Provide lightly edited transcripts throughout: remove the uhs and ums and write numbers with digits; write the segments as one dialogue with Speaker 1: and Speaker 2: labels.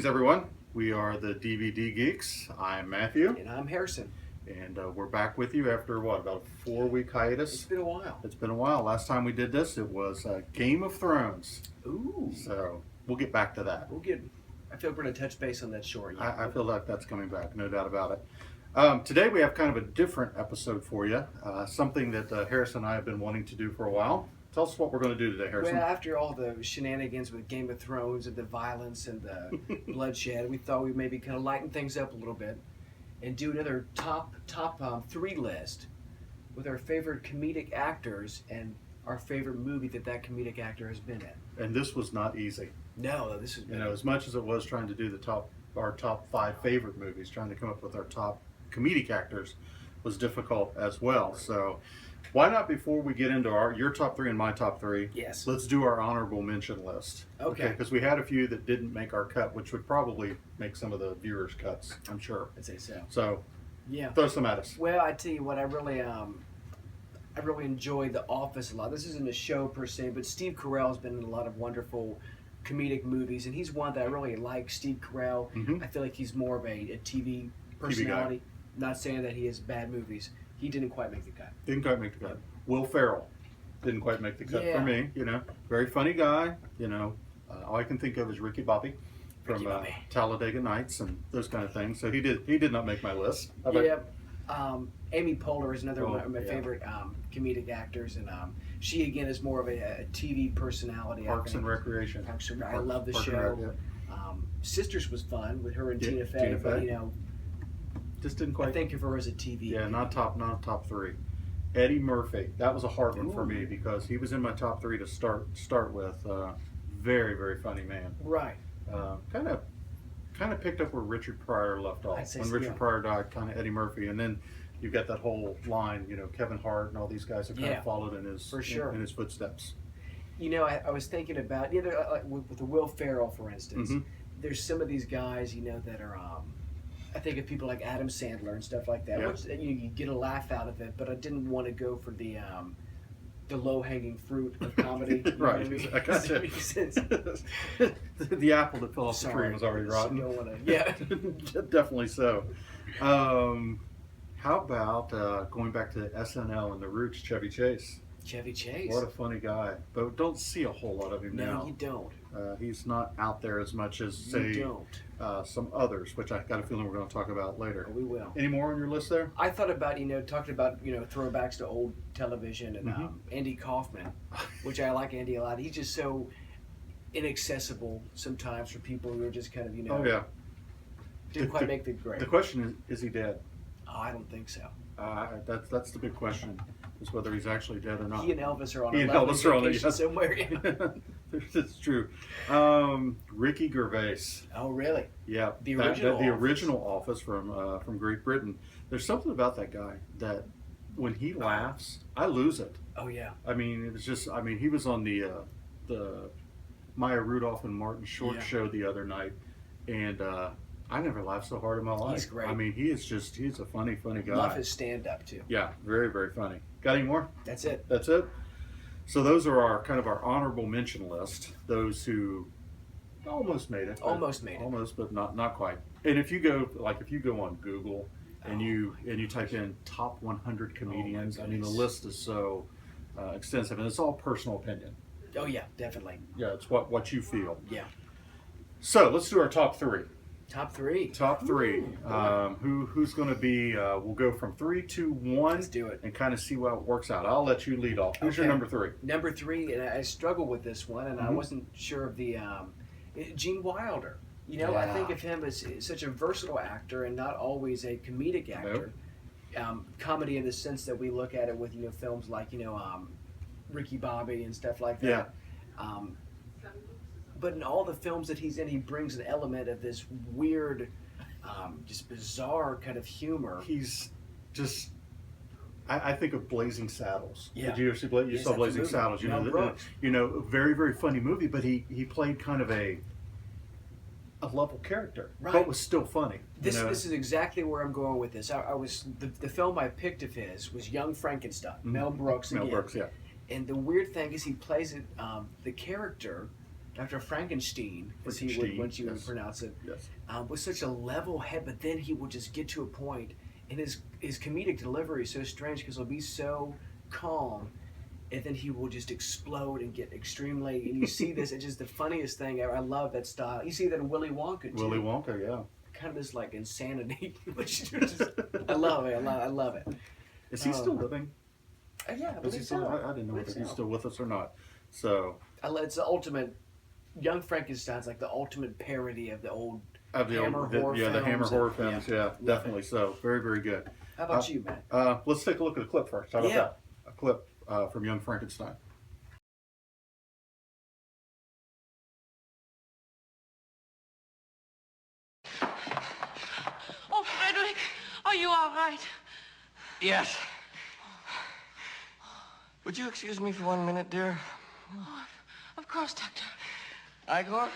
Speaker 1: everyone. We are the DVD Geeks. I'm Matthew.
Speaker 2: And I'm Harrison.
Speaker 1: And we're back with you after, what, about a 4-week hiatus?
Speaker 2: It's been a while.
Speaker 1: It's been a while. Last time we did this, it was Game of Thrones.
Speaker 2: Ooh.
Speaker 1: So we'll get back to that.
Speaker 2: I feel we're going to touch base on that shortly.
Speaker 1: I feel like that's coming back, no doubt about it. Today we have kind of a different episode for you. Something that Harrison and I have been wanting to do for a while. Tell us what we're going to do today, Harrison.
Speaker 2: Well, after all the shenanigans with Game of Thrones and the violence and the bloodshed, we thought we'd maybe kind of lighten things up a little bit and do another top 3 list with our favorite comedic actors and our favorite movie that comedic actor has been in.
Speaker 1: And this was not easy.
Speaker 2: No, this is...
Speaker 1: as much as it was trying to do our top 5 favorite movies, trying to come up with our top comedic actors was difficult as well. So why not, before we get into your top 3 and my top 3,
Speaker 2: yes,
Speaker 1: let's do our honorable mention list.
Speaker 2: Okay.
Speaker 1: Because we had a few that didn't make our cut, which would probably make some of the viewers' cuts, I'm sure.
Speaker 2: I'd say so.
Speaker 1: So
Speaker 2: yeah,
Speaker 1: throw some at us.
Speaker 2: Well, I tell you what, I really enjoy The Office a lot. This isn't a show per se, but Steve Carell's been in a lot of wonderful comedic movies, and he's one that I really like. Steve Carell.
Speaker 1: Mm-hmm.
Speaker 2: I feel like he's more of a TV personality. Not saying that he has bad movies. He didn't quite make the cut.
Speaker 1: Didn't quite make the cut. Will Ferrell didn't quite make the cut for me. Very funny guy. All I can think of is Ricky Bobby from Talladega Nights and those kind of things. So he did not make my list.
Speaker 2: Amy Poehler is another one of my favorite comedic actors, and she again is more of a TV personality.
Speaker 1: Parks and Recreation.
Speaker 2: I love the show. Sisters was fun with her and Tina Fey, but
Speaker 1: just didn't quite.
Speaker 2: I think of her as a TV.
Speaker 1: Yeah, not top 3. Eddie Murphy. That was a hard one for me because he was in my top 3 to start with. Very, very funny man.
Speaker 2: Right.
Speaker 1: Kind of picked up where Richard Pryor left off. When Richard Pryor died, kind of Eddie Murphy, and then you've got that whole line. Kevin Hart and all these guys have kind of followed in his in his footsteps.
Speaker 2: I was thinking about with the Will Ferrell, for instance.
Speaker 1: Mm-hmm.
Speaker 2: There's some of these guys that are. I think of people like Adam Sandler and stuff like that. Which you get a laugh out of it, but I didn't want to go for the low-hanging fruit of comedy.
Speaker 1: Right. I got you. The apple that fell off the tree was already rotten. Definitely so. How about going back to SNL and the Roots, Chevy Chase?
Speaker 2: Chevy Chase.
Speaker 1: What a funny guy. But don't see a whole lot of him now.
Speaker 2: No, you don't.
Speaker 1: He's not out there as much as, say, some others, which I got a feeling we're going to talk about later.
Speaker 2: Oh, we will.
Speaker 1: Any more on your list there?
Speaker 2: I thought about, talking about, throwbacks to old television and Andy Kaufman, which I like Andy a lot. He's just so inaccessible sometimes for people who are just kind of, didn't quite make the grade.
Speaker 1: The question is he dead?
Speaker 2: Oh, I don't think so.
Speaker 1: That's the big question, is whether he's actually dead or not.
Speaker 2: He and Elvis are on a vacation somewhere.
Speaker 1: It's true. Ricky Gervais.
Speaker 2: Oh, really?
Speaker 1: Yeah. The original Office from Great Britain. There's something about that guy that when he laughs, I lose it.
Speaker 2: Oh, yeah.
Speaker 1: I mean, it was just. I mean, he was on the Maya Rudolph and Martin Short show the other night, and I never laughed so hard in my life.
Speaker 2: He's great.
Speaker 1: I mean, he's a funny guy.
Speaker 2: Love his stand-up too.
Speaker 1: Yeah, very, very funny. Got any more?
Speaker 2: That's it.
Speaker 1: That's it. So those are our honorable mention list. Those who almost made it.
Speaker 2: Almost,
Speaker 1: but not quite. And if you go on Google and you type in top 100 comedians, I mean the list is so extensive, and it's all personal opinion.
Speaker 2: Oh yeah, definitely.
Speaker 1: Yeah, it's what you feel.
Speaker 2: Yeah.
Speaker 1: So let's do our top 3.
Speaker 2: Top 3.
Speaker 1: Top 3. Who's going to be? We'll go from 3 to 1.
Speaker 2: Let's do it
Speaker 1: and kind of see how it works out. I'll let you lead off. Who's your number 3?
Speaker 2: Number 3, and I struggled with this one, and I wasn't sure of the Gene Wilder. I think of him as such a versatile actor and not always a comedic actor. Nope. Comedy in the sense that we look at it with films like Ricky Bobby and stuff like that. Yeah. But in all the films that he's in, he brings an element of this weird, just bizarre kind of humor.
Speaker 1: He's just, I think of Blazing Saddles.
Speaker 2: Yeah.
Speaker 1: Did you ever see You saw Blazing Saddles? Very, very funny movie, but he played kind of a lovable character, but was still funny.
Speaker 2: This is exactly where I'm going with this. The film I picked of his was Young Frankenstein, Mel Brooks again.
Speaker 1: Mel Brooks, yeah.
Speaker 2: And the weird thing is he plays it, the character Dr. Frankenstein, as he would, once you would pronounce it, was such a level head, but then he would just get to a point, and his comedic delivery is so strange because he'll be so calm, and then he will just explode and get extremely, and you see this, it's just the funniest thing ever. I love that style. You see that in Willy Wonka, too.
Speaker 1: Willy Wonka, yeah.
Speaker 2: Kind of this, like, insanity, which just, I love it, I love it.
Speaker 1: Is he still living?
Speaker 2: Yeah, I believe so.
Speaker 1: I didn't know if he's still with us or not. So
Speaker 2: it's the ultimate. Young Frankenstein's like the ultimate parody of the old
Speaker 1: Hammer horror films. The Hammer horror films. Yeah, definitely. So very, very good.
Speaker 2: How about you, Matt?
Speaker 1: Let's take a look at a clip first. How about that? A clip from Young Frankenstein.
Speaker 3: Oh, Frederick, are you all right?
Speaker 4: Yes. Would you excuse me for 1 minute, dear?
Speaker 3: Oh, of course, Doctor.
Speaker 4: Igor?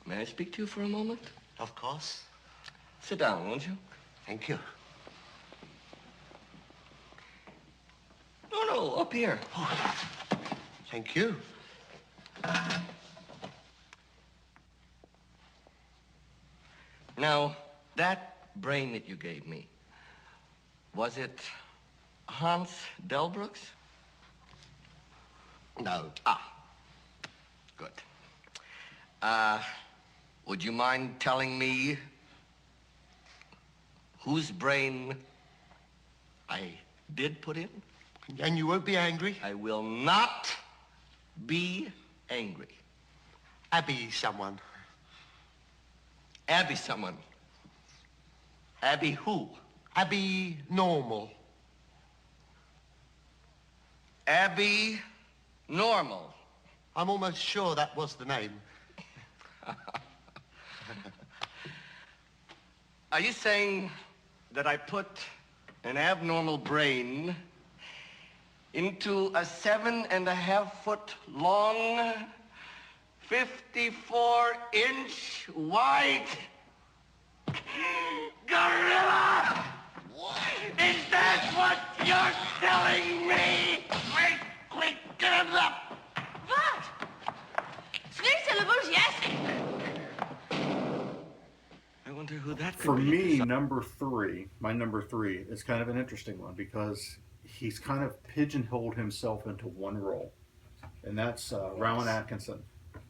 Speaker 4: May I speak to you for a moment?
Speaker 5: Of course.
Speaker 4: Sit down, won't you?
Speaker 5: Thank you.
Speaker 4: No, up here.
Speaker 5: Oh, thank you.
Speaker 4: Now, that brain that you gave me, was it Hans Delbrück's?
Speaker 5: No.
Speaker 4: Good. Would you mind telling me whose brain I did put in?
Speaker 5: And you won't be angry?
Speaker 4: I will not be angry.
Speaker 5: Abby someone.
Speaker 4: Abby someone. Abby who?
Speaker 5: Abby Normal.
Speaker 4: Abby Normal.
Speaker 5: I'm almost sure that was the name.
Speaker 4: Are you saying that I put an abnormal brain into a 7.5-foot long, 54-inch wide gorilla? Is that what you're telling me? Quick, get him up!
Speaker 3: What? 3 syllables, yes.
Speaker 4: I wonder who that could
Speaker 1: For
Speaker 4: be.
Speaker 1: me, my number three is kind of an interesting one because he's kind of pigeonholed himself into one role, and that's Rowan Atkinson,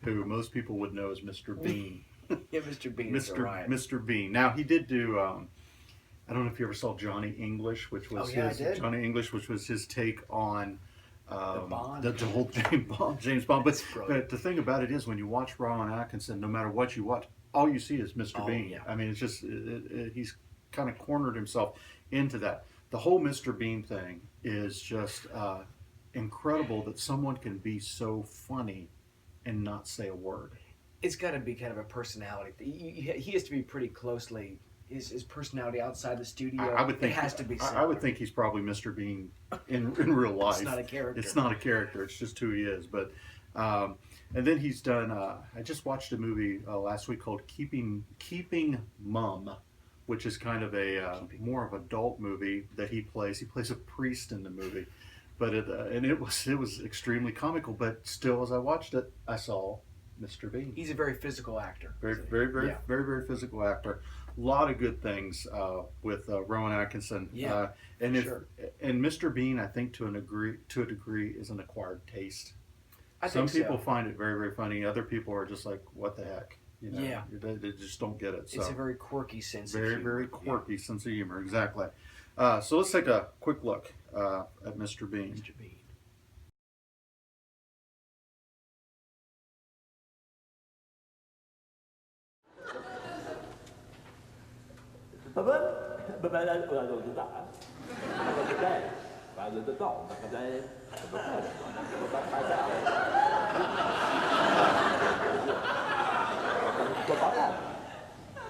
Speaker 1: who most people would know as Mr. Bean.
Speaker 2: Yeah, Mr. Bean is right.
Speaker 1: Mr. Bean. Now he did do. I don't know if you ever saw Johnny English, which was Johnny English, which was his take on the whole James Bond. But the thing about it is, when you watch Rowan Atkinson, no matter what you watch, all you see is Mr. Bean.
Speaker 2: Yeah.
Speaker 1: I mean, it's just he's kind of cornered himself into that. The whole Mr. Bean thing is just incredible that someone can be so funny and not say a word.
Speaker 2: It's got to be kind of a personality. He has to be pretty closely his personality outside the studio.
Speaker 1: I would think
Speaker 2: it has to be.
Speaker 1: I would think he's probably Mr. Bean in real life.
Speaker 2: It's not a character.
Speaker 1: It's not a character. It's just who he is. But and then he's done. I just watched a movie last week called Keeping Mum, which is kind of a more of an adult movie that he plays. He plays a priest in the movie, but it was extremely comical. But still, as I watched it, I saw Mr. Bean.
Speaker 2: He's a very physical actor.
Speaker 1: Very physical actor. A lot of good things with Rowan Atkinson.
Speaker 2: Yeah,
Speaker 1: and Mr. Bean, I think to a degree, is an acquired taste. Some people find it very, very funny. Other people are just like, "What the heck?" You know, they just don't get it. So
Speaker 2: it's a very quirky sense of humor.
Speaker 1: Very, very quirky sense of humor. Exactly. So let's take a quick look at Mr. Bean.
Speaker 2: Mr. Bean.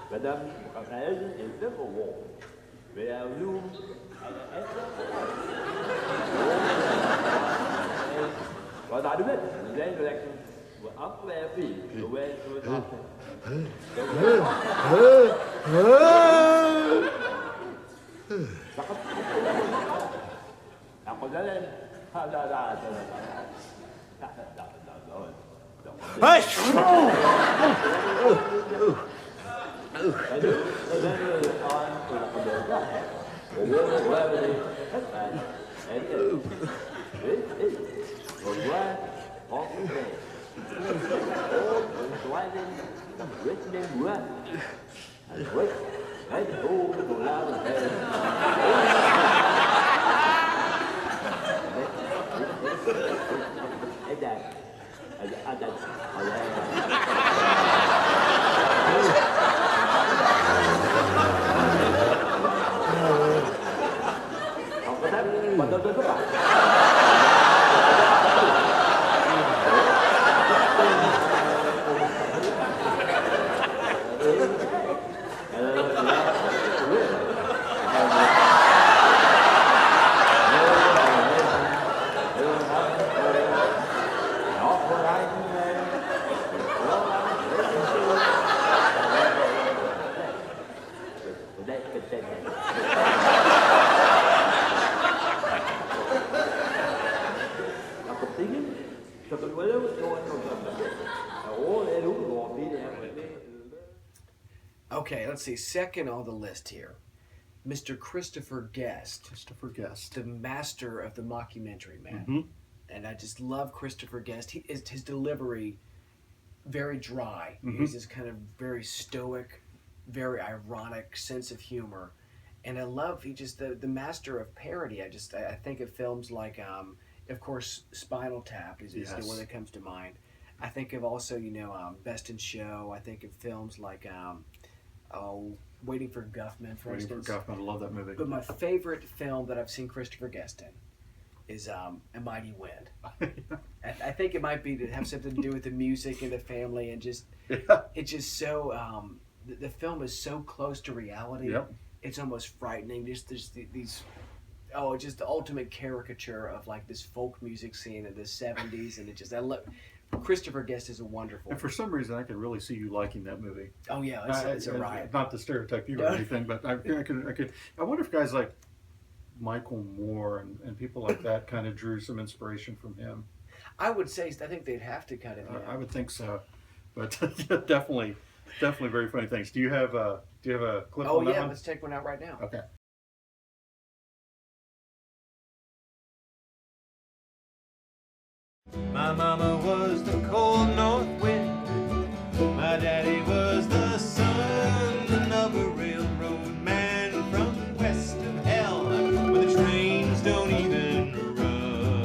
Speaker 6: Madame, elle est de bon. Mais nous, what I do it, then like up where feet, where to
Speaker 2: Okay, let's see. Second on the list here, Mr. Christopher Guest.
Speaker 1: Christopher Guest,
Speaker 2: the master of the mockumentary, man.
Speaker 1: Mm-hmm.
Speaker 2: And I just love Christopher Guest. His delivery, very dry.
Speaker 1: Mm-hmm.
Speaker 2: He's this kind of very stoic, very ironic sense of humor. And I love, he just, the master of parody. I think of films like, of course, Spinal Tap is
Speaker 1: Yes.
Speaker 2: the one that comes to mind. I think of also, Best in Show. I think of films like, Waiting for Guffman, for
Speaker 1: Waiting
Speaker 2: instance.
Speaker 1: for Guffman, I love that movie.
Speaker 2: But my favorite film that I've seen Christopher Guest in is A Mighty Wind. I think it might be to have something to do with the music and the family and just it's just so the film is so close to reality.
Speaker 1: Yep.
Speaker 2: It's almost frightening. Just there's these it's just the ultimate caricature of like this folk music scene in the 70s, and I love Christopher Guest is a wonderful.
Speaker 1: And for some reason, I can really see you liking that movie.
Speaker 2: Oh yeah, it's a riot.
Speaker 1: Not to stereotype you or anything, but I could. I wonder if guys like Michael Moore and people like that kind of drew some inspiration from him.
Speaker 2: I would say I think they'd have to kind of. Yeah.
Speaker 1: I would think so, but definitely very funny things. Do you have a clip?
Speaker 2: Oh
Speaker 1: on that
Speaker 2: yeah,
Speaker 1: one?
Speaker 2: let's take one out right now.
Speaker 1: Okay.
Speaker 7: My mama was the cold north wind. My daddy was the son of a railroad man from west of hell, where the trains don't even run.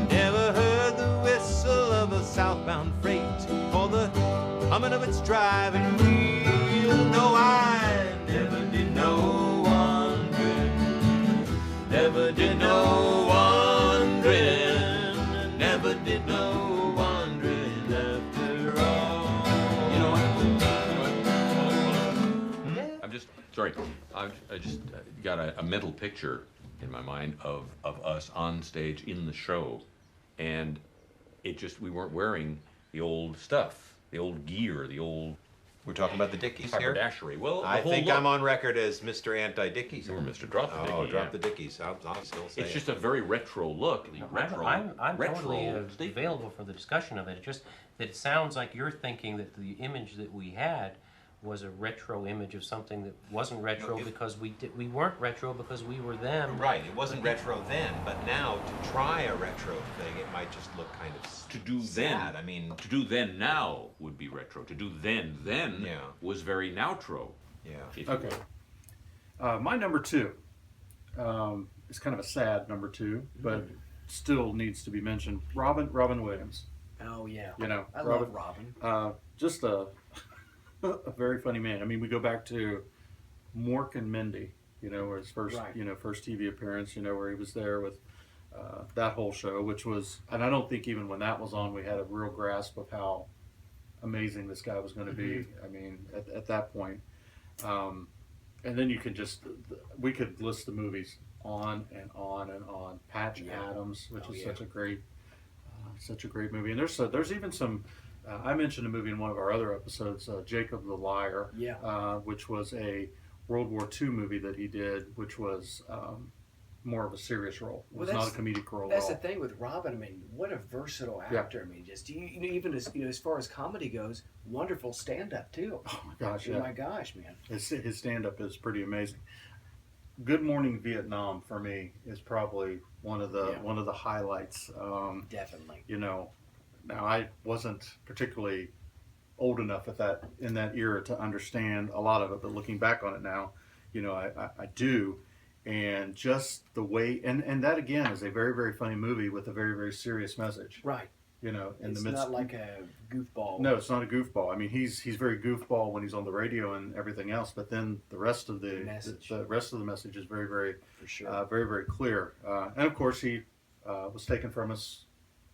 Speaker 7: Never heard the whistle of a southbound freight or the humming of its driving wheel. No, I never did know wandering. Never did know wandering. Never did know wandering after all. You know what?
Speaker 8: I'm just sorry. I just got a mental picture in my mind of us on stage in the show, and we weren't wearing the old stuff, the old gear, the old
Speaker 9: We're talking about the Dickies here?
Speaker 8: haberdashery. Well, the
Speaker 9: I
Speaker 8: whole
Speaker 9: think
Speaker 8: look.
Speaker 9: I'm on record as Mr. Anti-Dickies.
Speaker 8: You were Mr. Drop the Dickie.
Speaker 9: Oh, drop
Speaker 8: yeah.
Speaker 9: the Dickies. I'll still say
Speaker 8: It's
Speaker 9: it.
Speaker 8: just a very retro look. The retro,
Speaker 10: I'm
Speaker 8: retro
Speaker 10: totally
Speaker 8: statement.
Speaker 10: available for the discussion of it. It's just that it sounds like you're thinking that the image that we had was a retro image of something that wasn't retro because we weren't retro because we were them.
Speaker 9: Right, it wasn't retro then, but now to try a retro thing, it might just look kind of
Speaker 8: To do
Speaker 9: sad.
Speaker 8: then,
Speaker 9: I mean,
Speaker 8: to do then now would be retro. To do then
Speaker 9: Yeah.
Speaker 8: was very nowtro.
Speaker 9: yeah.
Speaker 8: If you
Speaker 1: Okay.
Speaker 8: will.
Speaker 1: My number two is kind of a sad number two, but still needs to be mentioned. Robin Williams.
Speaker 2: Oh yeah.
Speaker 1: You know,
Speaker 2: I love Robin.
Speaker 1: Just a very funny man. I mean, we go back to Mork and Mindy. You know, his first
Speaker 2: Right.
Speaker 1: first TV appearance. You know, where he was there with that whole show, which was, and I don't think even when that was on, we had a real grasp of how amazing this guy was going to be. I mean, at that point. And then you can we could list the movies on and on and on. Patch Adams, which is such a great movie. And there's even some, I mentioned a movie in one of our other episodes, Jacob the Liar, which was a World War II movie that he did, which was more of a serious role. It was
Speaker 2: Well,
Speaker 1: not a comedic role.
Speaker 2: That's
Speaker 1: at
Speaker 2: the
Speaker 1: all.
Speaker 2: thing with Robin. I mean, what a versatile actor. I mean, just even as far as comedy goes, wonderful stand-up too.
Speaker 1: Oh my gosh!
Speaker 2: Oh
Speaker 1: Yeah.
Speaker 2: my gosh, man.
Speaker 1: His stand-up is pretty amazing. Good Morning Vietnam for me is probably one of the highlights.
Speaker 2: Definitely.
Speaker 1: You know, now I wasn't particularly old enough in that era to understand a lot of it, but looking back on it now, you know, I do. And just the way, and that again is a very, very funny movie with a very, very serious message.
Speaker 2: Right.
Speaker 1: You know, in
Speaker 2: It's
Speaker 1: the midst.
Speaker 2: not like a goofball.
Speaker 1: No, it's not a goofball. I mean, he's very goofball when he's on the radio and everything else, but then the rest of the rest of the message is very, very,
Speaker 2: for sure,
Speaker 1: very, very clear. And of course, he was taken from us,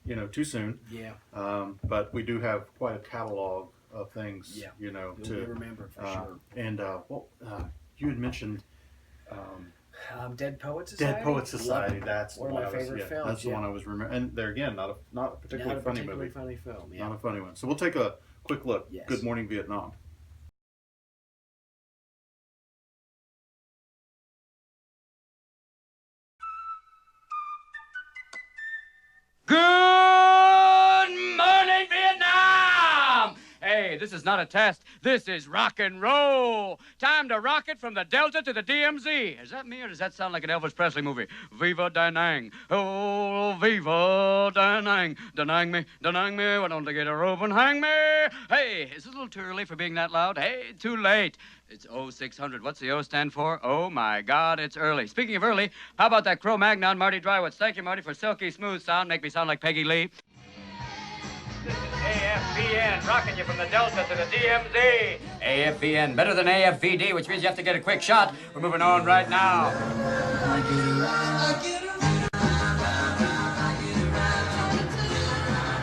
Speaker 1: you know, too soon.
Speaker 2: Yeah.
Speaker 1: But we do have quite a catalog of things,
Speaker 2: Yeah.
Speaker 1: you know,
Speaker 2: You'll be remembered for sure.
Speaker 1: And you had mentioned.
Speaker 2: Dead Poets Society.
Speaker 1: Dead Poets Society. That's
Speaker 2: one of my favorite films.
Speaker 1: That's the one I was remembering. And there again, not a particularly funny movie.
Speaker 2: Funny film. Yeah.
Speaker 1: Not a funny one. So we'll take a quick look.
Speaker 2: Yes.
Speaker 1: Good Morning Vietnam.
Speaker 11: Good morning, Vietnam! Hey, this is not a test. This is rock and roll. Time to rock it from the Delta to the DMZ. Is that me or does that sound like an Elvis Presley movie? Viva Da Nang. Oh, Viva Da Nang. Da Nang me, why don't they get a rope and hang me? Hey, is it a little too early for being that loud? Hey, too late. It's 0600. What's the O stand for? Oh, my God, it's early. Speaking of early, how about that Cro-Magnon, Marty Drywitz? Thank you, Marty, for silky smooth sound. Make me sound like Peggy Lee. This is AFBN, rocking you from the Delta to the DMZ. AFBN, better than AFVD, which means you have to get a quick shot. We're moving on right now.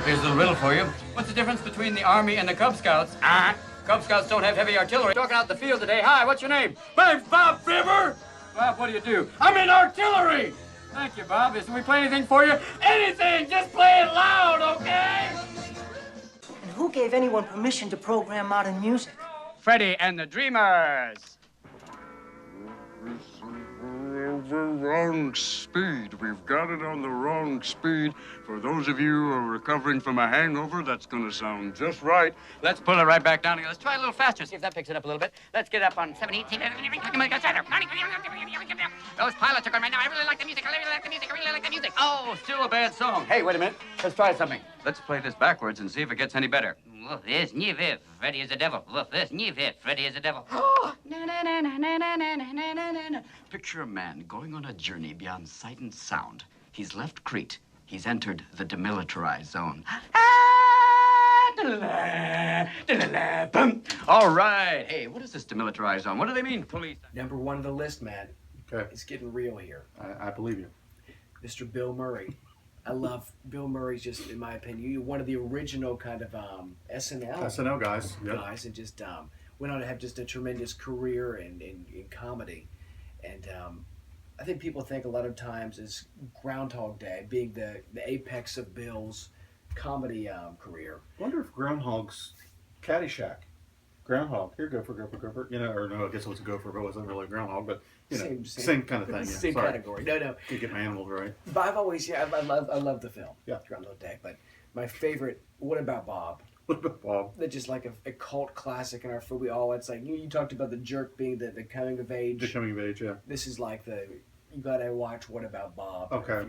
Speaker 11: Here's a little riddle for you. What's the difference between the Army and the Cub Scouts? Cub Scouts don't have heavy artillery. Talking out the field today. Hi, what's your name? My name's Bob Fibber. Bob, what do? I'm in artillery. Thank you, Bob. Can we play anything for you? Anything! Just play it loud, okay?
Speaker 12: And who gave anyone permission to program modern music?
Speaker 11: Freddie and the Dreamers.
Speaker 13: The wrong speed. We've got it on the wrong speed. For those of you who are recovering from a hangover, that's going to sound just right.
Speaker 11: Let's pull it right back down again. Let's try a little faster, see if that picks it up a little bit. Let's get up on 70. Those pilots are going right now. I really like the music. Oh, still a bad song. Hey, wait a minute. Let's try something. Let's play this backwards and see if it gets any better.
Speaker 14: Look, this Niviv, Freddy is a devil. Look, this Niviv, Freddy is a devil.
Speaker 11: Picture a man going on a journey beyond sight and sound. He's left Crete. He's entered the demilitarized zone. All right. Hey, what is this demilitarized zone? What do they mean, police?
Speaker 2: Number one on the list, man.
Speaker 1: Okay.
Speaker 2: It's getting real here.
Speaker 1: I believe you.
Speaker 2: Mr. Bill Murray. I love Bill Murray's, just in my opinion, one of the original kind of
Speaker 1: SNL guys. Yep.
Speaker 2: Guys, and just went on to have just a tremendous career in comedy. And I think people think a lot of times is Groundhog Day being the apex of Bill's comedy career.
Speaker 1: I wonder if Groundhog's Caddyshack. Groundhog, here, gopher. You know, or no, I guess it was a gopher, but it wasn't really a groundhog, but, you know, same kind of thing.
Speaker 2: Same category. No.
Speaker 1: Can't get my animals right.
Speaker 2: But I've always, I love the film.
Speaker 1: Yeah.
Speaker 2: Groundhog Day. But my favorite, What About Bob?
Speaker 1: What About Bob?
Speaker 2: That's just like a cult classic in our film. It's like, you talked about the jerk being the coming of age.
Speaker 1: The coming of age, yeah.
Speaker 2: This is like you gotta watch What About Bob.
Speaker 1: Okay.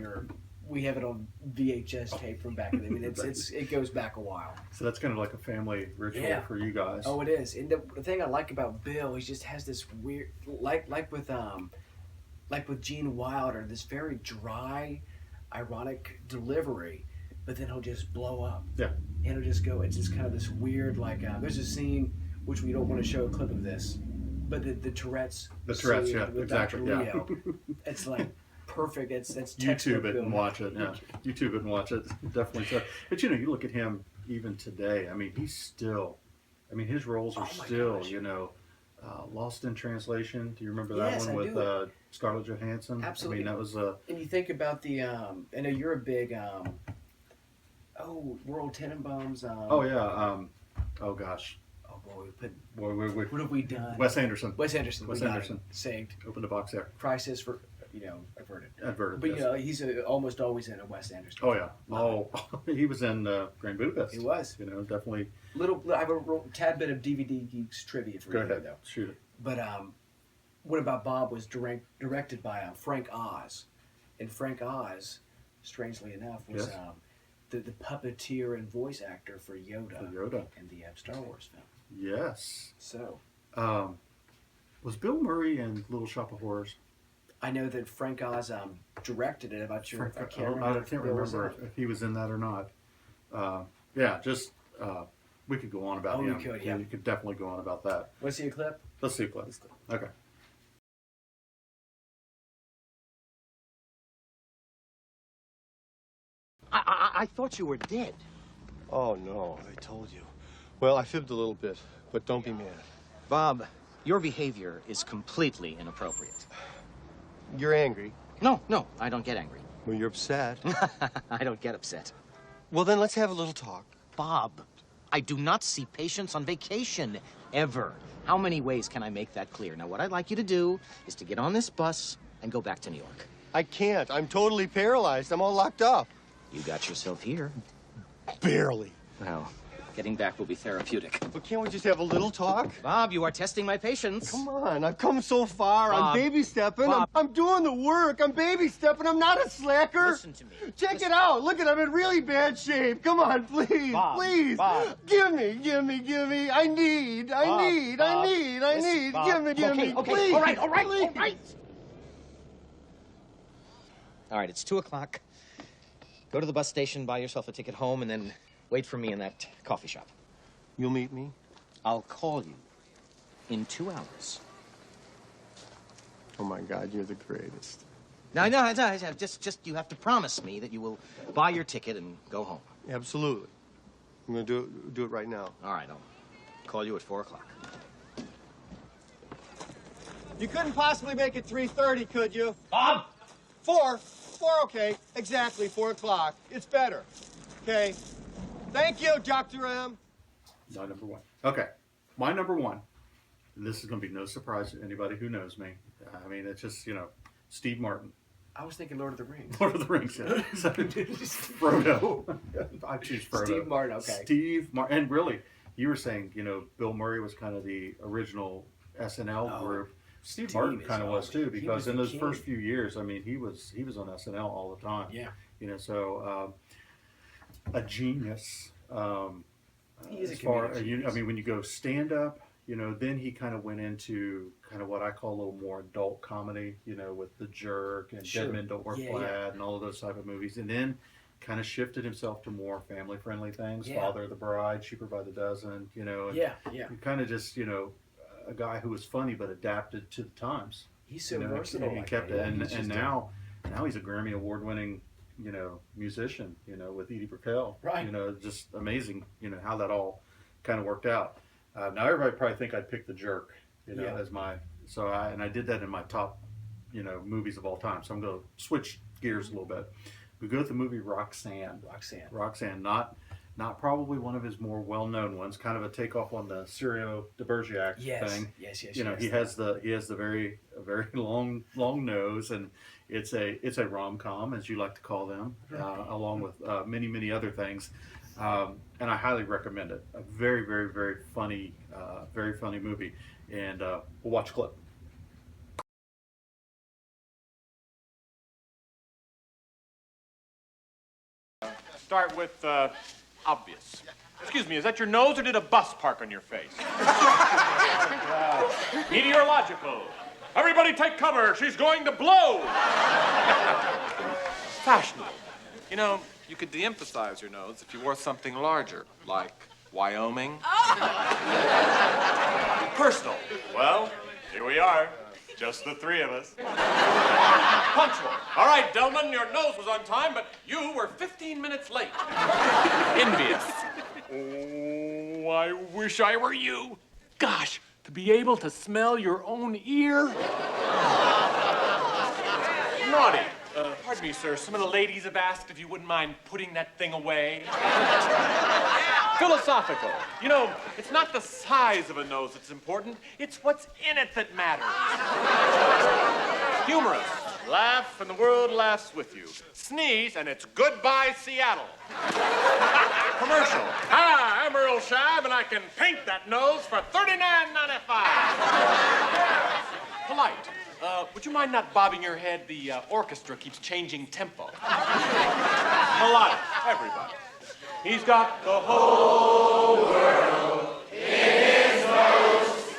Speaker 2: We have it on VHS tape from back then. I mean, it goes back a while.
Speaker 1: So that's kind of like a family ritual for you guys.
Speaker 2: Oh, it is. And the thing I like about Bill, he just has this weird, like with Gene Wilder, this very dry, ironic delivery, but then he'll just blow up.
Speaker 1: Yeah.
Speaker 2: And it'll just go. It's just kind of this weird, there's a scene which we don't want to show a clip of this, but the Tourette's.
Speaker 1: The Tourette's,
Speaker 2: scene
Speaker 1: yeah,
Speaker 2: with
Speaker 1: exactly.
Speaker 2: Dr.
Speaker 1: Yeah.
Speaker 2: Leo, it's like. Perfect. It's
Speaker 1: YouTube it and watch it. Yeah, YouTube it and watch it. Definitely so. But you look at him even today. I mean, he's still. I mean, his roles are still.
Speaker 2: Gosh.
Speaker 1: Lost in Translation. Do you remember that one with Scarlett Johansson?
Speaker 2: Absolutely.
Speaker 1: I mean, that was
Speaker 2: And you think about the. I know you're a big. Royal Tenenbaums.
Speaker 1: Oh yeah. Oh gosh.
Speaker 2: Oh boy, we put.
Speaker 1: Boy,
Speaker 2: what have we done?
Speaker 1: Wes Anderson.
Speaker 2: Wes Anderson.
Speaker 1: Wes Anderson.
Speaker 2: Saved.
Speaker 1: Open the box there.
Speaker 2: Crisis for averted.
Speaker 1: Averted,
Speaker 2: But
Speaker 1: yes.
Speaker 2: he's almost always in a Wes Anderson.
Speaker 1: Oh yeah. Oh, he was in Grand Budapest.
Speaker 2: He was.
Speaker 1: Definitely.
Speaker 2: I have a tad bit of DVD Geeks trivia for
Speaker 1: Go
Speaker 2: you
Speaker 1: ahead.
Speaker 2: though.
Speaker 1: Shoot it.
Speaker 2: But What About Bob was directed by Frank Oz, and Frank Oz, strangely enough, was
Speaker 1: Yes.
Speaker 2: the puppeteer and voice actor for Yoda, in the Star Wars film.
Speaker 1: Yes.
Speaker 2: So.
Speaker 1: Was Bill Murray in Little Shop of Horrors?
Speaker 2: I know that Frank Oz directed it. I'm not sure. I can't remember.
Speaker 1: I can't remember if he was in that or not. We could go on about him.
Speaker 2: We could, yeah.
Speaker 1: You could definitely go on about that.
Speaker 2: Want to see a clip?
Speaker 1: Let's see a clip. Okay.
Speaker 15: I thought you were dead.
Speaker 16: Oh, no, I told you. Well, I fibbed a little bit, but don't be mad.
Speaker 15: Bob, your behavior is completely inappropriate.
Speaker 16: You're angry.
Speaker 15: No, I don't get angry.
Speaker 16: Well, you're upset.
Speaker 15: I don't get upset.
Speaker 16: Well, then let's have a little talk.
Speaker 15: Bob, I do not see patients on vacation, ever. How many ways can I make that clear? Now, what I'd like you to do is to get on this bus and go back to New York.
Speaker 16: I can't. I'm totally paralyzed. I'm all locked up.
Speaker 15: You got yourself here.
Speaker 16: Barely.
Speaker 15: Well, getting back will be therapeutic.
Speaker 16: But can't we just have a little talk?
Speaker 15: Bob, you are testing my patience.
Speaker 16: Come on, I've come so far.
Speaker 15: Bob,
Speaker 16: I'm baby stepping.
Speaker 15: Bob.
Speaker 16: I'm doing the work. I'm baby stepping. I'm not a slacker.
Speaker 15: Listen to me.
Speaker 16: Check it out. Look at I'm in really bad shape. Come on, please,
Speaker 15: Bob,
Speaker 16: please.
Speaker 15: Bob.
Speaker 16: Give me. I need.
Speaker 15: Bob,
Speaker 16: Listen, Bob.
Speaker 15: Okay,
Speaker 16: Give me,
Speaker 15: okay.
Speaker 16: please.
Speaker 15: All right.
Speaker 16: Please.
Speaker 15: All right, it's 2 o'clock. Go to the bus station, buy yourself a ticket home, and then wait for me in that coffee shop.
Speaker 16: You'll meet me?
Speaker 15: I'll call you in 2 hours.
Speaker 16: Oh, my God, you're the greatest.
Speaker 15: No, just you have to promise me that you will buy your ticket and go home.
Speaker 16: Absolutely. I'm going to do it right now.
Speaker 15: All right, I'll call you at 4 o'clock.
Speaker 16: You couldn't possibly make it 3:30, could you?
Speaker 15: Bob!
Speaker 16: 4, okay. Exactly, 4 o'clock. It's better. Okay. Thank you, Dr. M.
Speaker 1: My number one. Okay. My number one. And this is going to be no surprise to anybody who knows me. I mean, it's just, Steve Martin.
Speaker 2: I was thinking Lord of the Rings.
Speaker 1: Lord of the Rings, yeah. Frodo. I choose Frodo.
Speaker 2: Steve Martin, okay.
Speaker 1: Steve Martin. And really, you were saying, Bill Murray was kind of the original SNL group. Steve Martin kind of was too, because in those first few years, I mean, he was on SNL all the time.
Speaker 2: Yeah.
Speaker 1: So a genius.
Speaker 2: He is
Speaker 1: as
Speaker 2: a
Speaker 1: far,
Speaker 2: comedic genius.
Speaker 1: I mean, when you go stand up, then he kind of went into kind of what I call a little more adult comedy, with The Jerk and
Speaker 2: Sure.
Speaker 1: Dead Men Don't Wear
Speaker 2: Yeah,
Speaker 1: Plaid
Speaker 2: yeah.
Speaker 1: and all of those type of movies, and then kind of shifted himself to more family-friendly things.
Speaker 2: Yeah.
Speaker 1: Father of the Bride, Cheaper by the Dozen, and
Speaker 2: Yeah.
Speaker 1: kind of just a guy who was funny but adapted to the times.
Speaker 2: He's so versatile.
Speaker 1: He
Speaker 2: like
Speaker 1: kept
Speaker 2: that.
Speaker 1: it, and
Speaker 2: He's just
Speaker 1: now he's a Grammy award-winning musician, with Edie Brickell.
Speaker 2: Right.
Speaker 1: Just amazing, how that all kind of worked out. Now everybody probably think I'd pick The Jerk,
Speaker 2: Yeah.
Speaker 1: as my, I did that in my top, movies of all time. So I'm going to switch gears a little bit. We go with the movie Roxanne. Roxanne, not probably one of his more well-known ones, kind of a takeoff on the Sirio de Bergerac thing.
Speaker 2: Yes.
Speaker 1: He has the very long nose, and it's a rom-com, as you like to call them, along with many other things, and I highly recommend it. A very funny movie, and we'll watch a clip.
Speaker 17: Start with obvious. Excuse me, is that your nose or did a bus park on your face? Meteorological. Everybody take cover. She's going to blow. Fashionable. You could de-emphasize your nose if you wore something larger, like Wyoming. Personal. Well, here we are. Just the three of us. Punctual. All right, Delman, your nose was on time, but you were 15 minutes late. Envious. Oh, I wish I were you. Gosh, to be able to smell your own ear. Naughty. Pardon me, sir. Some of the ladies have asked if you wouldn't mind putting that thing away. Philosophical. It's not the size of a nose that's important. It's what's in it that matters. Humorous. Laugh and the world laughs with you. Sneeze and it's goodbye Seattle. Commercial. Hi, I'm Earl Scheib and I can paint that nose for $39.95. Polite. Would you mind not bobbing your head? The orchestra keeps changing tempo. Melodic. Everybody. He's got the whole world in his nose.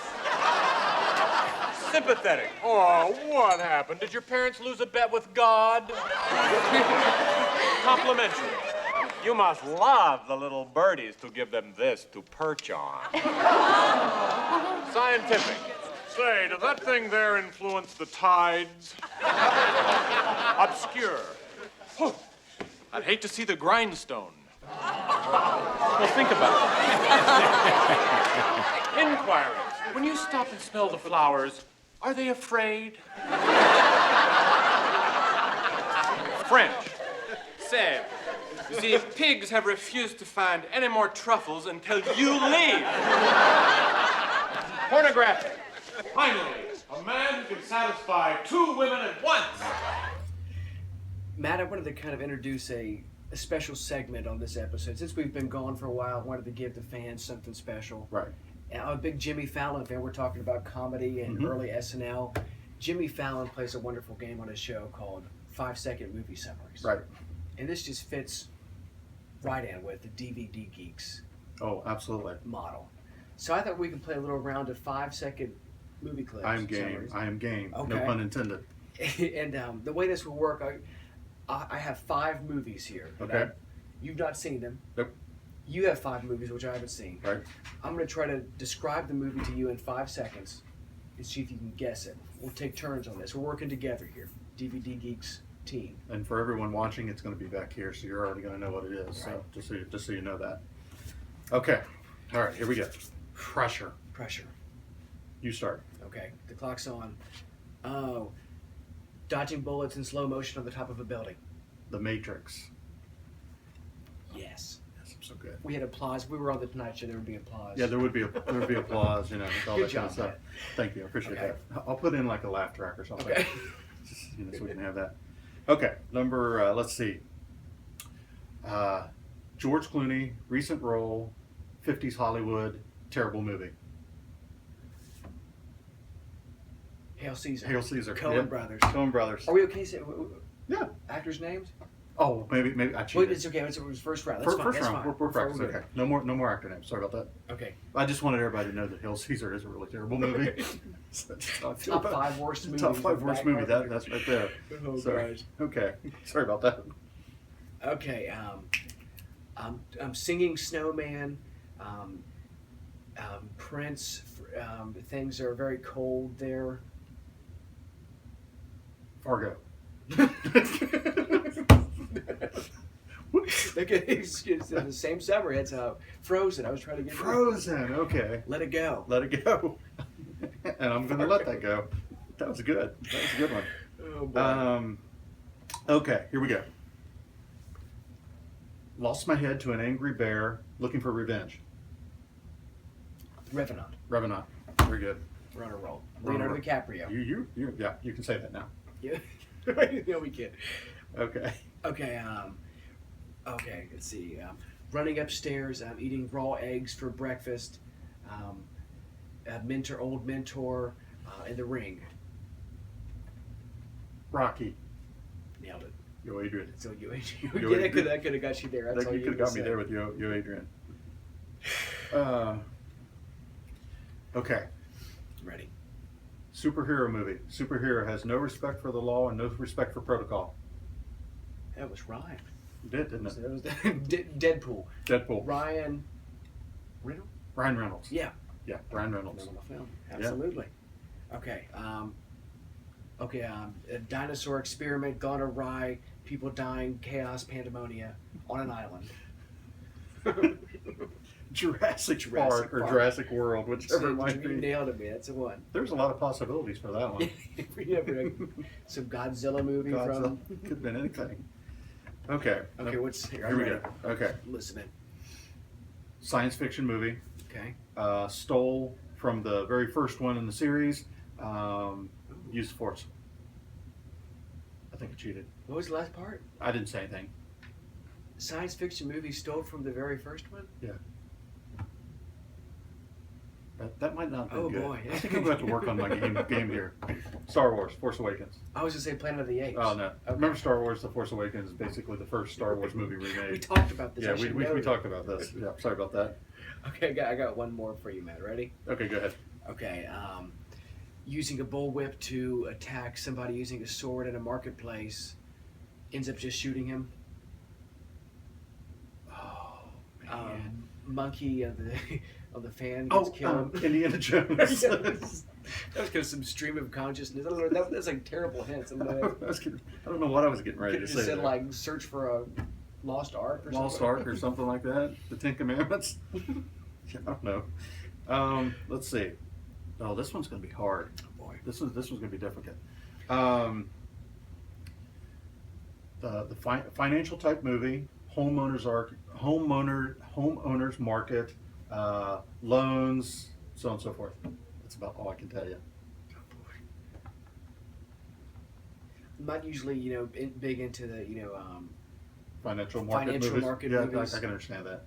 Speaker 17: Sympathetic. Oh, what happened? Did your parents lose a bet with God? Complimentary. You must love the little birdies to give them this to perch on. Scientific. Say, does that thing there influence the tides? Obscure. Whew. I'd hate to see the grindstone. Well, think about it. Inquiries. When you stop and smell the flowers, are they afraid? French. Seb. You see, pigs have refused to find any more truffles until you leave. Pornographic. Finally, a man who can satisfy 2 women at once.
Speaker 2: Matt, I wanted to kind of introduce a special segment on this episode. Since we've been gone for a while, I wanted to give the fans something special.
Speaker 1: Right.
Speaker 2: And I'm a big Jimmy Fallon fan. We're talking about comedy and early SNL. Jimmy Fallon plays a wonderful game on his show called 5-Second Movie Summaries.
Speaker 1: Right.
Speaker 2: And this just fits right in with the DVD Geeks.
Speaker 1: Oh, absolutely.
Speaker 2: Model. So I thought we could play a little round of 5-second movie clips.
Speaker 1: I am game.
Speaker 2: Summaries.
Speaker 1: I am game.
Speaker 2: Okay.
Speaker 1: No pun intended.
Speaker 2: And the way this will work, I have 5 movies here.
Speaker 1: Okay.
Speaker 2: You've not seen them.
Speaker 1: Nope.
Speaker 2: You have 5 movies, which I haven't seen.
Speaker 1: Right.
Speaker 2: I'm going to try to describe the movie to you in 5 seconds and see if you can guess it. We'll take turns on this. We're working together here. DVD Geeks team.
Speaker 1: And for everyone watching, it's going to be back here, so you're already going to know what it is.
Speaker 2: Right.
Speaker 1: So just so you know that. Okay. All right. Here we go. Pressure.
Speaker 2: Pressure.
Speaker 1: You start.
Speaker 2: Okay. The clock's on. Oh. Dodging bullets in slow motion on the top of a building.
Speaker 1: The Matrix.
Speaker 2: Yes.
Speaker 1: Yes, I'm so good.
Speaker 2: We had applause. We were on the Tonight Show. There would be applause.
Speaker 1: Yeah, there would be applause. You know, with all
Speaker 2: Good
Speaker 1: that kind of
Speaker 2: job,
Speaker 1: stuff. Thank you. I appreciate
Speaker 2: Okay.
Speaker 1: that. I'll put in like a laugh track or something.
Speaker 2: Okay.
Speaker 1: Just, so we can have that. Okay. Number. Let's see. George Clooney, recent role, 50s Hollywood, terrible movie.
Speaker 2: Hail Caesar.
Speaker 1: Hail Caesar.
Speaker 2: Coen
Speaker 1: Yep.
Speaker 2: Brothers.
Speaker 1: Coen Brothers.
Speaker 2: Are we okay?
Speaker 1: Yeah.
Speaker 2: Actors' names?
Speaker 1: Oh, maybe I
Speaker 2: Well,
Speaker 1: cheated.
Speaker 2: it's okay. It was first round. That's fine.
Speaker 1: First
Speaker 2: That's
Speaker 1: round.
Speaker 2: fine.
Speaker 1: We're practicing.
Speaker 2: good.
Speaker 1: Okay. No more actor names. Sorry about that.
Speaker 2: Okay.
Speaker 1: I just wanted everybody to know that Hail Caesar is a really terrible movie.
Speaker 2: Top 5 worst movies.
Speaker 1: Top 5 worst movie.
Speaker 2: Back
Speaker 1: That's right there.
Speaker 2: Oh,
Speaker 1: Sorry.
Speaker 2: gosh.
Speaker 1: Okay. Sorry about that.
Speaker 2: Okay. I'm singing Snowman. Prince. Things are very cold there.
Speaker 1: Fargo.
Speaker 2: It's the same summary. It's Frozen. I was trying to get
Speaker 1: Frozen. Okay.
Speaker 2: Let It Go.
Speaker 1: Let It Go. And I'm going to let that go. That was good. That was a good one.
Speaker 2: Oh, boy.
Speaker 1: Okay, here we go. Lost my head to an angry bear looking for revenge.
Speaker 2: Revenant.
Speaker 1: Revenant. Very good.
Speaker 2: We're on a roll.
Speaker 1: Leonardo
Speaker 2: DiCaprio.
Speaker 1: You, yeah, you can say that now.
Speaker 2: Yeah. No, we can't.
Speaker 1: Okay.
Speaker 2: Okay. Okay. Let's see. Running upstairs. Eating raw eggs for breakfast. Old mentor. In the ring.
Speaker 1: Rocky.
Speaker 2: Nailed it.
Speaker 1: Yo, Adrian.
Speaker 2: So you,
Speaker 1: Yo,
Speaker 2: yeah, that could have got you there. That's all
Speaker 1: you
Speaker 2: you
Speaker 1: could have got
Speaker 2: say.
Speaker 1: me there with Yo, Adrian. Okay.
Speaker 2: Ready.
Speaker 1: Superhero movie. Superhero has no respect for the law and no respect for protocol.
Speaker 2: That was Ryan.
Speaker 1: You did, didn't it?
Speaker 2: That was Deadpool.
Speaker 1: Deadpool.
Speaker 2: Ryan Reynolds?
Speaker 1: Ryan Reynolds.
Speaker 2: Yeah.
Speaker 1: Yeah, Ryan Reynolds.
Speaker 2: Memorable film. Absolutely. Yeah. Okay. A dinosaur experiment gone awry. People dying. Chaos. Pandemonia. On an island.
Speaker 1: Jurassic Park or Jurassic World, whichever it might
Speaker 2: You
Speaker 1: be.
Speaker 2: nailed it, man. That's the one.
Speaker 1: There's a lot of possibilities for that one.
Speaker 2: Some Godzilla movie
Speaker 1: Godzilla.
Speaker 2: from.
Speaker 1: Could have been anything. Okay.
Speaker 2: Okay, what's here?
Speaker 1: Here we go. Okay.
Speaker 2: Listening.
Speaker 1: Science fiction movie.
Speaker 2: Okay.
Speaker 1: Stole from the very first one in the series. Use the Force. think I cheated.
Speaker 2: What was the last part?
Speaker 1: I didn't say anything.
Speaker 2: Science fiction movie stole from the very first one?
Speaker 1: Yeah. That might not be good.
Speaker 2: Oh boy.
Speaker 1: I think I'm going to have to work on my game here. Star Wars, Force Awakens.
Speaker 2: I was going to say Planet of the Apes.
Speaker 1: Oh, no. Okay. Remember Star Wars, The Force Awakens is basically the first Star Wars movie remade.
Speaker 2: We talked about this.
Speaker 1: Yeah, we talked about this. Yeah, sorry about that.
Speaker 2: Okay, I got one more for you, Matt. Ready?
Speaker 1: Okay, go ahead.
Speaker 2: Okay, using a bullwhip to attack somebody using a sword in a marketplace ends up just shooting him.
Speaker 1: Oh, man.
Speaker 2: Monkey of the fan gets killed.
Speaker 1: Indiana Jones.
Speaker 2: That was kind of some stream of consciousness. I don't know, that's like terrible hints. I
Speaker 1: don't know what I was getting ready to say.
Speaker 2: Just said
Speaker 1: there.
Speaker 2: like search for a lost ark or
Speaker 1: Lost
Speaker 2: something.
Speaker 1: Ark or something like that. The Ten Commandments. I don't know. Let's see. Oh, this one's going to be hard.
Speaker 2: Oh boy.
Speaker 1: This one's going to be difficult. The financial type movie, homeowners market, loans, so on and so forth. That's about all I can tell you.
Speaker 2: Oh boy. I'm not usually, big into the,
Speaker 1: Financial market movies. I can understand that.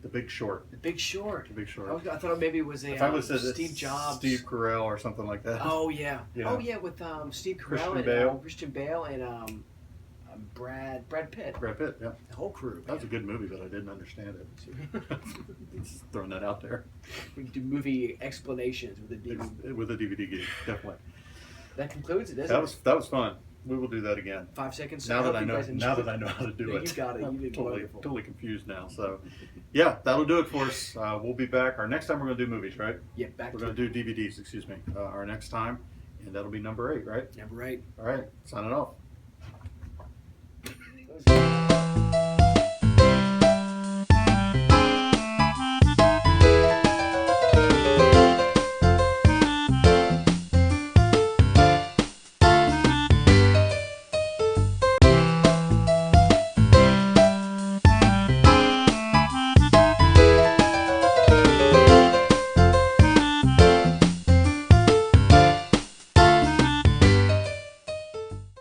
Speaker 1: The Big Short.
Speaker 2: The Big Short.
Speaker 1: The Big Short.
Speaker 2: I thought maybe it was a
Speaker 1: If I would say
Speaker 2: Steve Jobs.
Speaker 1: Steve Carell or something like that.
Speaker 2: Oh yeah.
Speaker 1: You know?
Speaker 2: Oh yeah, with Steve
Speaker 1: Christian
Speaker 2: Carell
Speaker 1: Bale.
Speaker 2: and Christian Bale and Brad Pitt.
Speaker 1: Brad Pitt, yeah.
Speaker 2: The whole crew.
Speaker 1: That was a good movie, but I didn't understand it. Just throwing that out there.
Speaker 2: We can do movie explanations with a DVD.
Speaker 1: With a DVD game, definitely.
Speaker 2: That concludes it, isn't it?
Speaker 1: That was fun. We will do that again.
Speaker 2: 5 seconds.
Speaker 1: Now that I know how to do
Speaker 2: Yeah,
Speaker 1: it.
Speaker 2: you got it. You
Speaker 1: I'm
Speaker 2: did wonderful.
Speaker 1: totally confused now. So, yeah, that'll do it for us. We'll be back. Our next time we're going to do movies, right?
Speaker 2: Yeah,
Speaker 1: We're going to do DVDs. Excuse me. Our next time, and that'll be number 8, right?
Speaker 2: Number 8.
Speaker 1: All right. Signing off.